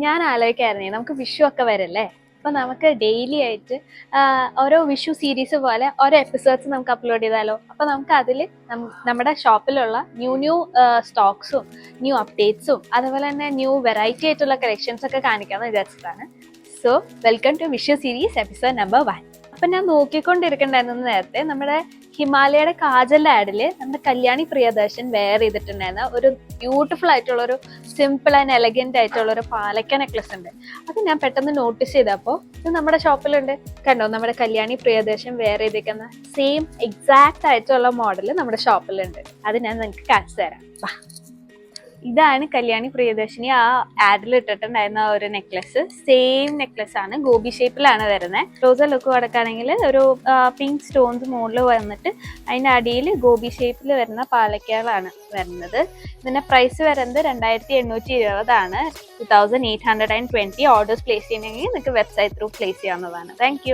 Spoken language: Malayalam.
ഞാൻ ആലോചിക്കായിരുന്നേ, നമുക്ക് വിഷു ഒക്കെ വരല്ലേ, അപ്പൊ നമുക്ക് ഡെയിലി ആയിട്ട് ഓരോ വിഷു സീരീസ് പോലെ ഓരോ എപ്പിസോഡ്സ് നമുക്ക് അപ്ലോഡ് ചെയ്താലോ. അപ്പൊ നമുക്ക് അതിൽ നമ്മുടെ ഷോപ്പിലുള്ള ന്യൂ സ്റ്റോക്സും ന്യൂ അപ്ഡേറ്റ്സും അതുപോലെ തന്നെ ന്യൂ വെറൈറ്റി ആയിട്ടുള്ള കളക്ഷൻസ് ഒക്കെ കാണിക്കാമെന്ന് വിചാരിച്ചിട്ടാണ്. So welcome to Vishu series episode number 1. അപ്പൊ ഞാൻ നോക്കിക്കൊണ്ടിരിക്കണ്ടായിരുന്നു നേരത്തെ നമ്മുടെ ഹിമാലയയുടെ കാജൽ ആഡില് നമ്മുടെ കല്യാണി പ്രിയദർശൻ വെയർ ചെയ്തിട്ടുണ്ടായിരുന്ന ഒരു ബ്യൂട്ടിഫുൾ ആയിട്ടുള്ള ഒരു സിമ്പിൾ ആൻഡ് എലഗന്റ് ആയിട്ടുള്ള ഒരു പാലക്ക നെക്ലസ് ഉണ്ട്. അത് ഞാൻ പെട്ടെന്ന് നോട്ടീസ് ചെയ്തപ്പോൾ ഇത് നമ്മുടെ ഷോപ്പിലുണ്ട്. കണ്ടോ, നമ്മുടെ കല്യാണി പ്രിയദർശൻ വെയർ ചെയ്തിരിക്കുന്ന സെയിം എക്സാക്ട് ആയിട്ടുള്ള മോഡൽ നമ്മുടെ ഷോപ്പിലുണ്ട്. അത് ഞാൻ നിങ്ങൾക്ക് കാണിച്ചു തരാം. ഇതാണ് കല്യാണി പ്രിയദർശിനി ആ ആഡിൽ ഇട്ടിട്ടുണ്ടായിരുന്ന ഒരു നെക്ലസ്. സെയിം നെക്ലസ് ആണ്, ഗോപി ഷേപ്പിലാണ് വരുന്നത്. ക്ലോസർ ലുക്ക് കൊടുക്കുകയാണെങ്കിൽ ഒരു പിങ്ക് സ്റ്റോൺസ് മുകളിൽ വന്നിട്ട് അതിൻ്റെ അടിയിൽ ഗോപി ഷേപ്പിൽ വരുന്ന പാലക്കകളാണ് വരുന്നത്. ഇതിന്റെ പ്രൈസ് വരുന്നത് 2820 ആണ്. 2820. ഓർഡേഴ്സ് പ്ലേസ് ചെയ്യണമെങ്കിൽ നിങ്ങൾക്ക് വെബ്സൈറ്റ് ത്രൂ പ്ലേസ് ചെയ്യാവുന്നതാണ്. താങ്ക്